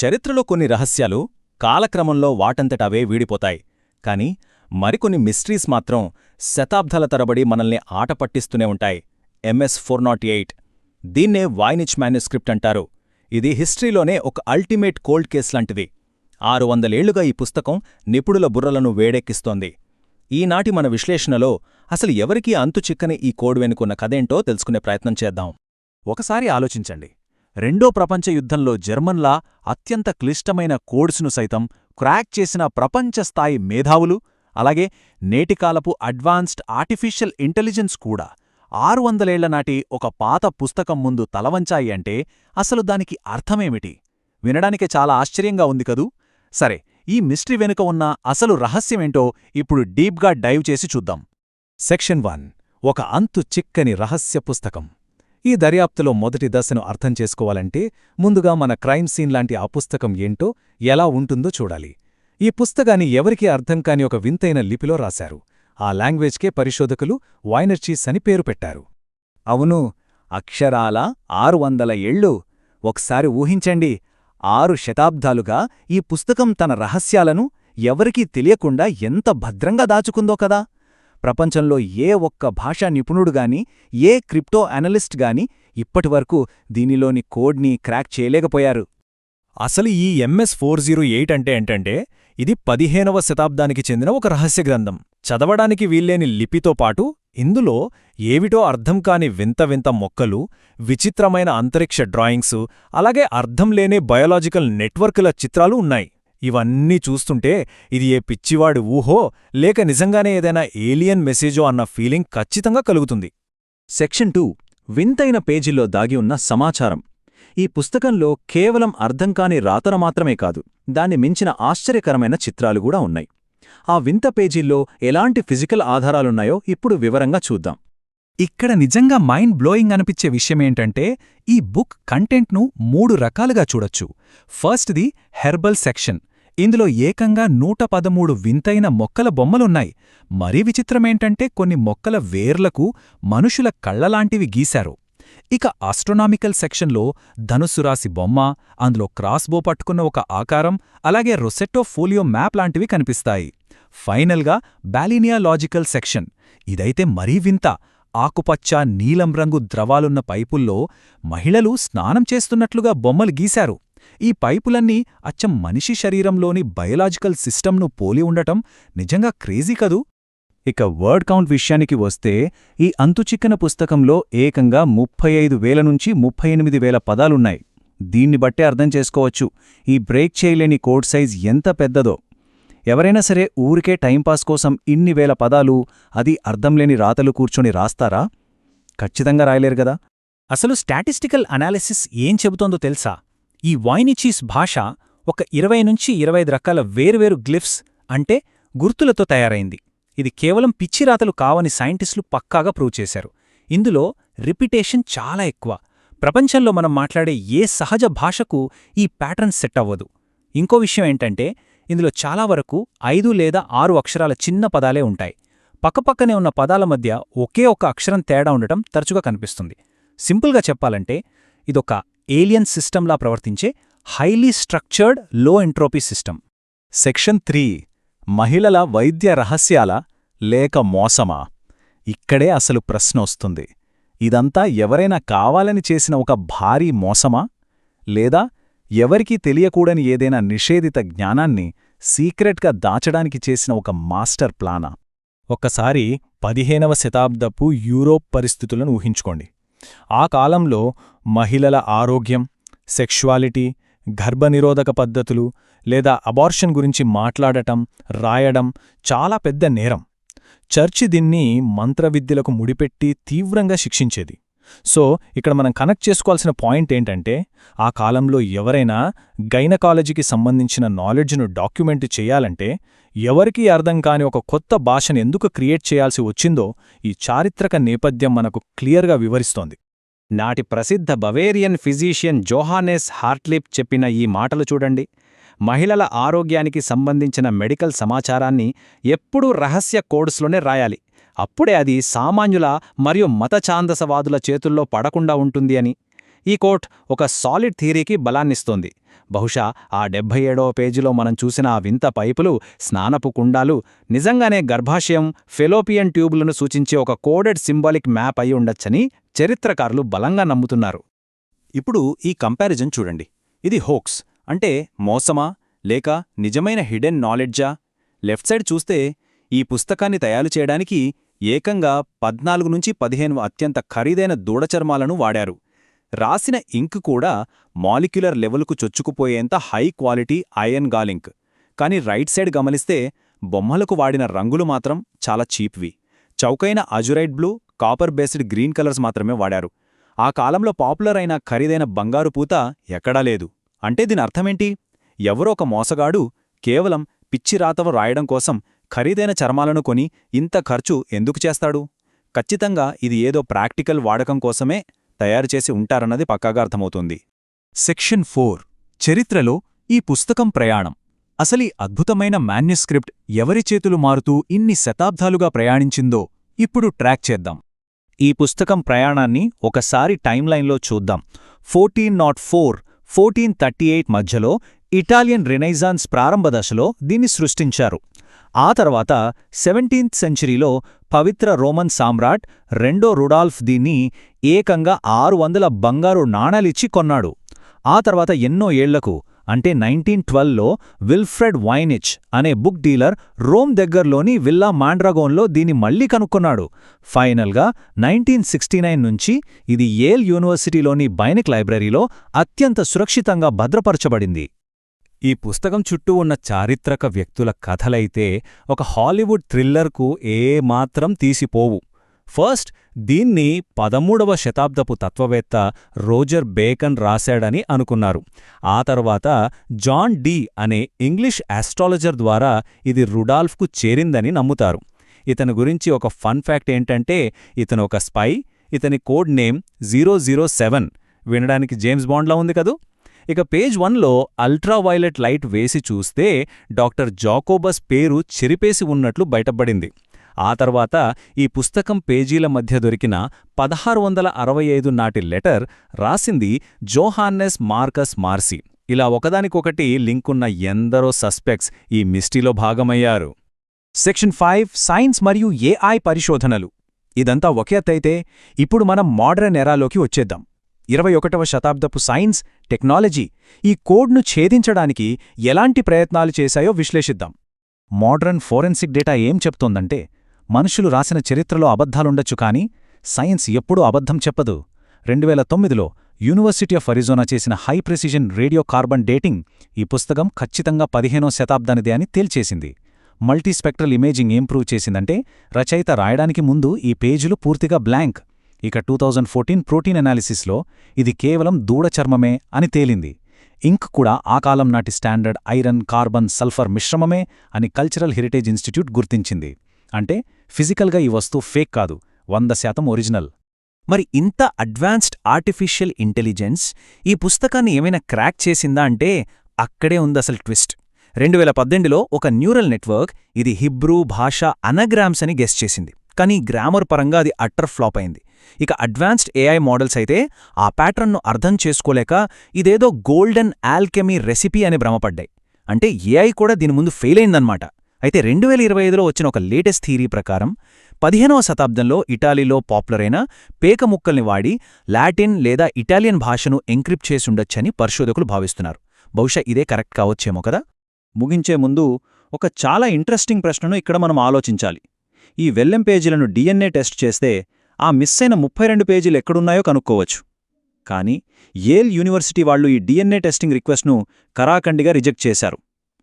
చరిత్రలో కొన్ని రహస్యాలు కాలక్రమంలో వాటంతటవే వీడిపోతాయి, కాని మరికొన్ని మిస్టరీస్ మాత్రం శతాబ్దాల తరబడి మనల్ని ఆటపట్టిస్తూనే ఉంటాయి. MS-408 దీన్నే వాయ్నిచ్ మాన్యుస్క్రిప్ట్ అంటారు. ఇది హిస్టరీలోనే ఒక అల్టిమేట్ కోల్డ్ కేస్ లాంటిది. 600 ఏళ్లుగా ఈ పుస్తకం నిపుణుల బుర్రలను వేడెక్కిస్తోంది. ఈనాటి మన విశ్లేషణలో అసలు ఎవరికీ అంతుచిక్కని ఈ కోడ్ వెనుకున్న కథేంటో తెలుసుకునే ప్రయత్నం చేద్దాం. ఒకసారి ఆలోచించండి. రెండో ప్రపంచ యుద్ధంలో జర్మన్లా అత్యంత క్లిష్టమైన కోడ్స్ను సైతం క్రాక్ చేసిన ప్రపంచస్థాయి మేధావులు, అలాగే నేటికాలపు అడ్వాన్స్డ్ ఆర్టిఫిషియల్ ఇంటెలిజెన్స్ కూడా 600 ఏళ్ల నాటి ఒక పాత పుస్తకం ముందు తలవంచాయి అంటే అసలు దానికి అర్థమేమిటి? వినడానికే చాలా ఆశ్చర్యంగా ఉంది కదూ? సరే, ఈ మిస్టరీ వెనుక ఉన్న అసలు రహస్యమేంటో ఇప్పుడు డీప్గా డైవ్ చేసి చూద్దాం. సెక్షన్ 1, ఒక అంతు చిక్కని రహస్య పుస్తకం. ఈ దర్యాప్తులో మొదటి దశను అర్థం చేసుకోవాలంటే ముందుగా మన క్రైమ్ సీన్ లాంటి ఆ పుస్తకం ఏంటో, ఎలా ఉంటుందో చూడాలి. ఈ పుస్తకాన్ని ఎవరికీ అర్థం కాని ఒక వింతైన లిపిలో రాశారు. ఆ లాంగ్వేజ్కే పరిశోధకులు వాయ్నిచీస్ అని పేరు పెట్టారు. అవును, అక్షరాల 600 ఏళ్ళు. ఒకసారి ఊహించండి, 6 శతాబ్దాలుగా ఈ పుస్తకం తన రహస్యాలను ఎవరికీ తెలియకుండా ఎంత భద్రంగా దాచుకుందో కదా! ప్రపంచంలో ఏ ఒక్క భాషా నిపుణుడుగాని, ఏ క్రిప్టో అనలిస్ట్ గాని ఇప్పటివరకు దీనిలోని కోడ్ని క్రాక్ చేయలేకపోయారు. అసలు ఈ MS-408 అంటే ఏంటంటే, ఇది 15వ శతాబ్దానికి చెందిన ఒక రహస్య గ్రంథం. చదవడానికి వీల్లేని లిపితో పాటు ఇందులో ఏవిటో అర్థం కాని వింత వింత మొక్కలు, విచిత్రమైన అంతరిక్ష డ్రాయింగ్సు, అలాగే అర్థం లేని బయోలాజికల్ నెట్వర్కుల చిత్రాలు ఉన్నాయి. ఇవన్నీ చూస్తుంటే ఇది ఏ పిచ్చివాడి ఊహో లేక నిజంగానే ఏదైనా ఏలియన్ మెసేజో అన్న ఫీలింగ్ ఖచ్చితంగా కలుగుతుంది. సెక్షన్ 2, వింతైన పేజీల్లో దాగి ఉన్న సమాచారం. ఈ పుస్తకంలో కేవలం అర్థంకాని రాతన మాత్రమే కాదు, దాన్ని మించిన ఆశ్చర్యకరమైన చిత్రాలు కూడా ఉన్నాయి. ఆ వింత పేజీల్లో ఎలాంటి ఫిజికల్ ఆధారాలున్నాయో ఇప్పుడు వివరంగా చూద్దాం. ఇక్కడ నిజంగా మైండ్ బ్లోయింగ్ అనిపించే విషయమేంటంటే, ఈ బుక్ కంటెంట్ను 3 రకాలుగా చూడొచ్చు. ఫస్ట్ది హెర్బల్ సెక్షన్. ఇందులో ఏకంగా 113 వింతైన మొక్కల బొమ్మలున్నాయి. మరీ విచిత్రమేంటంటే కొన్ని మొక్కల వేర్లకు మనుషుల కళ్లలాంటివి గీశారు. ఇక ఆస్ట్రోనామికల్ సెక్షన్లో ధనుస్సురాశి బొమ్మ, అందులో క్రాస్బో పట్టుకున్న ఒక ఆకారం, అలాగే రొసెట్టో ఫోలియో మ్యాప్ లాంటివి కనిపిస్తాయి. ఫైనల్గా బాలినియాలాజికల్ సెక్షన్. ఇదైతే మరీ వింత. ఆకుపచ్చ, నీలం రంగు ద్రవాలున్న పైపుల్లో మహిళలు స్నానం చేస్తున్నట్లుగా బొమ్మలు గీశారు. ఈ పైపులన్నీ అచ్చం మనిషి శరీరంలోని బయలాజికల్ సిస్టమ్ను పోలి ఉండటం నిజంగా క్రేజీ కదూ! ఇక వర్డ్ కౌంట్ విషయానికి వస్తే ఈ అంతుచిక్కన పుస్తకంలో ఏకంగా 35,000 నుంచి 38,000 పదాలున్నాయి. దీన్ని బట్టే అర్థం చేసుకోవచ్చు ఈ బ్రేక్ చేయలేని కోడ్ సైజ్ ఎంత పెద్దదో. ఎవరైనా సరే ఊరికే టైంపాస్ కోసం ఇన్ని వేల పదాలు, అది అర్థంలేని రాతలు కూర్చొని రాస్తారా? ఖచ్చితంగా రాయలేరు గదా! అసలు స్టాటిస్టికల్ అనాలిసిస్ ఏం చెబుతోందో తెలుసా? ఈ వాయ్నిచీస్ భాష ఒక 20 నుంచి 25 రకాల వేర్వేరు గ్లిఫ్స్ అంటే గుర్తులతో తయారైంది. ఇది కేవలం పిచ్చిరాతలు కావని సైంటిస్టులు పక్కాగా ప్రూవ్ చేశారు. ఇందులో రిపిటేషన్ చాలా ఎక్కువ. ప్రపంచంలో మనం మాట్లాడే ఏ సహజ భాషకు ఈ ప్యాటర్న్ సెట్ అవ్వదు. ఇంకో విషయం ఏంటంటే, ఇందులో చాలా వరకు 5 లేదా 6 అక్షరాల చిన్న పదాలే ఉంటాయి. పక్కపక్కనే ఉన్న పదాల మధ్య ఒకే ఒక అక్షరం తేడా ఉండటం తరచుగా కనిపిస్తుంది. సింపుల్గా చెప్పాలంటే ఇదొక ఏలియన్ సిస్టంలా ప్రవర్తించే హైలీ స్ట్రక్చర్డ్ లో ఎంట్రోపీ సిస్టమ్. సెక్షన్ 3, మహిళల వైద్య రహస్యాల లేక మోసమా? ఇక్కడే అసలు ప్రశ్న వస్తుంది. ఇదంతా ఎవరైనా కావాలని చేసిన ఒక భారీ మోసమా? లేదా ఎవరికీ తెలియకూడని ఏదైనా నిషేధిత జ్ఞానాన్ని సీక్రెట్గా దాచడానికి చేసిన ఒక మాస్టర్ ప్లానా? ఒక్కసారి 15వ శతాబ్దపు యూరోప్ పరిస్థితులను ఊహించుకోండి. ఆ కాలంలో మహిళల ఆరోగ్యం, సెక్షువాలిటీ, గర్భనిరోధక పద్ధతులు లేదా అబార్షన్ గురించి మాట్లాడటం, రాయడం చాలా పెద్ద నేరం. చర్చి దీన్ని మంత్రవిద్యలకు ముడిపెట్టి తీవ్రంగా శిక్షించేది. సో ఇక్కడ మనం కనెక్ట్ చేసుకోవాల్సిన పాయింట్ ఏంటంటే, ఆ కాలంలో ఎవరైనా గైనకాలజీకి సంబంధించిన నాలెడ్జ్ను డాక్యుమెంట్ చేయాలంటే ఎవరికీ అర్థం కాని ఒక కొత్త భాషను ఎందుకు క్రియేట్ చేయాల్సి వచ్చిందో ఈ చారిత్రక నేపథ్యం మనకు క్లియర్గా వివరిస్తోంది. నాటి ప్రసిద్ధ బవేరియన్ ఫిజీషియన్ జోహానెస్ హార్ట్లిప్ చెప్పిన ఈ మాటలు చూడండి. మహిళల ఆరోగ్యానికి సంబంధించిన మెడికల్ సమాచారాన్ని ఎప్పుడూ రహస్య కోడ్స్లోనే రాయాలి. అప్పుడే అది సామాన్యుల మరియు మతఛాందసవాదుల చేతుల్లో పడకుండా ఉంటుంది అని. ఈ కోట్ ఒక సాలిడ్ థియరీకి బలాన్నిస్తోంది. బహుశా ఆ 77వ పేజీలో మనం చూసిన ఆ వింత పైపులు, స్నానపు కుండాలు నిజంగానే గర్భాశయం, ఫెలోపియన్ ట్యూబులను సూచించే ఒక కోడెడ్ సింబాలిక్ మ్యాప్ అయి ఉండొచ్చని చరిత్రకారులు బలంగా నమ్ముతున్నారు. ఇప్పుడు ఈ కంపారిజన్ చూడండి. ఇది హోక్స్ అంటే మోసమా లేక నిజమైన హిడెన్ నాలెడ్జా? లెఫ్ట్ సైడ్ చూస్తే ఈ పుస్తకాన్ని తయారు చేయడానికి ఏకంగా 14 నుంచి 15 అత్యంత ఖరీదైన దూడచర్మాలను వాడారు. రాసిన ఇంక్ కూడా మాలిక్యులర్ లెవెల్కు చొచ్చుకుపోయేంత హై క్వాలిటీ ఐరన్ గాలింక్. కానీ రైట్ సైడ్ గమనిస్తే బొమ్మలకు వాడిన రంగులు మాత్రం చాలా చీప్వి. చౌకైన azurite blue, copper based green colours మాత్రమే వాడారు. ఆ కాలంలో పాపులర్ అయిన ఖరీదైన బంగారు పూత ఎక్కడా లేదు. అంటే దీని అర్థమేంటి? ఎవరో ఒక మోసగాడు కేవలం పిచ్చి రాతవ రాయడం కోసం ఖరీదైన చర్మాలను కొని ఇంత ఖర్చు ఎందుకు చేస్తాడు? ఖచ్చితంగా ఇది ఏదో ప్రాక్టికల్ వాడకం కోసమే తయారుచేసి ఉంటారన్నది పక్కాగా అర్థమవుతుంది. సెక్షన్ 4 చరిత్రలో ఈ పుస్తకం ప్రయాణం. అసలీ అద్భుతమైన మాన్యుస్క్రిప్ట్ ఎవరి చేతులు మారుతూ ఇన్ని శతాబ్దాలుగా ప్రయాణించిందో ఇప్పుడు ట్రాక్ చేద్దాం. ఈ పుస్తకం ప్రయాణాన్ని ఒకసారి టైమ్లైన్లో చూద్దాం. 1404, 1438 మధ్యలో ఇటాలియన్ రెనైజాన్స్ ప్రారంభ దశలో దీన్ని సృష్టించారు. ఆ తర్వాత 17th సెంచరీలో పవిత్ర రోమన్ సామ్రాట్ రెండో రుడాల్ఫ్ దీన్ని ఏకంగా 600 బంగారు నాణాలిచ్చి కొన్నాడు. ఆ తర్వాత ఎన్నో ఏళ్లకు అంటే 1912లో విల్ఫ్రెడ్ వైనిచ్ అనే బుక్ డీలర్ రోమ్ దగ్గర్లోని విల్లా మాండ్రాగోన్లో దీన్ని మళ్లీ కనుక్కున్నాడు. ఫైనల్గా 1969 నుంచి ఇది యేల్ యూనివర్సిటీలోని బైనిక్ లైబ్రరీలో అత్యంత సురక్షితంగా భద్రపరచబడింది. ఈ పుస్తకం చుట్టూ ఉన్న చారిత్రక వ్యక్తుల కథలైతే ఒక హాలీవుడ్ థ్రిల్లర్కు ఏమాత్రం తీసిపోవు. ఫస్ట్ దీన్ని 13వ శతాబ్దపు తత్వవేత్త రోజర్ బేకన్ రాశాడని అనుకున్నారు. ఆ తర్వాత జాన్ డి అనే ఇంగ్లీష్ ఆస్ట్రాలజర్ ద్వారా ఇది రుడాల్ఫ్కు చేరిందని నమ్ముతారు. ఇతని గురించి ఒక ఫన్ ఫ్యాక్ట్ ఏంటంటే ఇతను ఒక స్పై. ఇతని కోడ్ నేమ్ 007. వినడానికి జేమ్స్ బాండ్లా ఉంది కదూ. ఇక పేజ్ 1లో అల్ట్రావైలెట్ లైట్ వేసి చూస్తే డాక్టర్ జాకోబస్ పేరు చెరిపేసి ఉన్నట్లు బయటపడింది. ఆ తర్వాత ఈ పుస్తకం పేజీల మధ్య దొరికిన 1665 నాటి లెటర్ రాసింది జోహాన్నెస్ మార్కస్ మార్సి. ఇలా ఒకదానికొకటి లింకున్న ఎందరో సస్పెక్ట్స్ ఈ మిస్టరీలో భాగమయ్యారు. సెక్షన్ 5 సైన్స్ మరియు ఏఐ పరిశోధనలు. ఇదంతా ఒకే ఎత్తైతే ఇప్పుడు మనం మోడర్న్ ఎరాలోకి వచ్చేద్దాం. 21వ శతాబ్దపు సైన్స్, టెక్నాలజీ ఈ కోడ్ను ఛేదించడానికి ఎలాంటి ప్రయత్నాలు చేశాయో విశ్లేషిద్దాం. మోడర్న్ ఫోరెన్సిక్ డేటా ఏం చెప్తోందంటే మనుషులు రాసిన చరిత్రలో అబద్ధాలుండొచ్చు కానీ సైన్స్ ఎప్పుడూ అబద్ధం చెప్పదు. 2009లో యూనివర్సిటీ ఆఫ్ అరిజోనా చేసిన high precision radio carbon dating ఈ పుస్తకం ఖచ్చితంగా 15వ శతాబ్దానిదే అని తేల్చేసింది. మల్టీస్పెక్ట్రల్ ఇమేజింగ్ ఏం ప్రూవ్ చేసిందంటే రచయిత రాయడానికి ముందు ఈ పేజీలు పూర్తిగా బ్లాంక్. ఇక 2014 ప్రోటీన్ అనాలిసిస్లో ఇది కేవలం దూడచర్మమే అని తేలింది. ఇంక్ కూడా ఆ కాలం నాటి స్టాండర్డ్ ఐరన్, కార్బన్, సల్ఫర్ మిశ్రమమే అని కల్చరల్ హెరిటేజ్ ఇన్స్టిట్యూట్ గుర్తించింది. అంటే ఫిజికల్గా ఈ వస్తువు ఫేక్ కాదు, 100% ఒరిజినల్. మరి ఇంత అడ్వాన్స్డ్ ఆర్టిఫిషియల్ ఇంటెలిజెన్స్ ఈ పుస్తకాన్ని ఏమైనా క్రాక్ చేసిందా అంటే అక్కడే ఉందసలు ట్విస్ట్. 2018లో ఒక న్యూరల్ నెట్వర్క్ ఇది హిబ్రూ భాష అనగ్రామ్స్ అని గెస్ చేసింది. కానీ గ్రామర్ పరంగా అది అట్టర్ ఫ్లాప్ అయింది. ఇక అడ్వాన్స్డ్ ఏఐ మోడల్స్ అయితే ఆ ప్యాటర్న్ను అర్థం చేసుకోలేక ఇదేదో గోల్డెన్ ఆల్కెమీ రెసిపీ అని భ్రమపడ్డాయి. అంటే ఏఐ కూడా దీని ముందు ఫెయిల్ అయిందన్నమాట. అయితే 2025లో వచ్చిన ఒక లేటెస్ట్ థియరీ ప్రకారం 15వ శతాబ్దంలో ఇటాలీలో పాపులర్ అయిన పేక ముక్కల్ని వాడి లాటిన్ లేదా ఇటాలియన్ భాషను ఎంక్రిప్ట్ చేసుండొచ్చని పరిశోధకులు భావిస్తున్నారు. బహుశా ఇదే కరెక్ట్ కావచ్చేమో కదా. ముగించే ముందు ఒక చాలా ఇంట్రెస్టింగ్ ప్రశ్నను ఇక్కడ మనం ఆలోచించాలి. ఈ వెల్లెం పేజీలను డిఎన్ఏ టెస్ట్ చేస్తే ఆ మిస్ అయిన 32 పేజీలు ఎక్కడున్నాయో కనుక్కోవచ్చు. కానీ యేల్ యూనివర్సిటీ వాళ్లు ఈ డిఎన్ఏ టెస్టింగ్ రిక్వెస్ట్ను కరాఖండిగా రిజెక్ట్ చేశారు.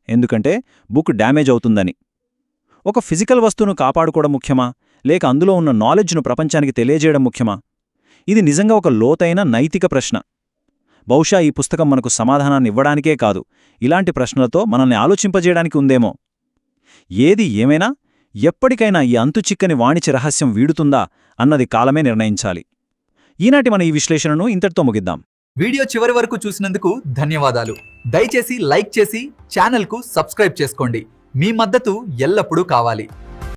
ఎందుకంటే బుక్ డ్యామేజ్ అవుతుందని. ఒక ఫిజికల్ వస్తువును కాపాడుకోవడం ముఖ్యమా లేక అందులో ఉన్న నాలెడ్జ్ను ప్రపంచానికి తెలియజేయడం ముఖ్యమా? ఇది నిజంగా ఒక లోతైన నైతిక ప్రశ్న. బహుశా ఈ పుస్తకం మనకు సమాధానాన్ని ఇవ్వడానికే కాదు, ఇలాంటి ప్రశ్నలతో మనల్ని ఆలోచింపజేయడానికి ఉందేమో. ఏది ఏమైనా ఎప్పటికైనా ఈ అంతుచిక్కని వాణిజ్య రహస్యం వీడుతుందా అన్నది కాలమే నిర్ణయించాలి. ఈనాటి మన ఈ విశ్లేషణను ఇంతటితో ముగిద్దాం. వీడియో చివరి వరకు చూసినందుకు ధన్యవాదాలు. దయచేసి లైక్ చేసి ఛానల్కు సబ్స్క్రైబ్ చేసుకోండి. మీ మద్దతు ఎల్లప్పుడూ కావాలి.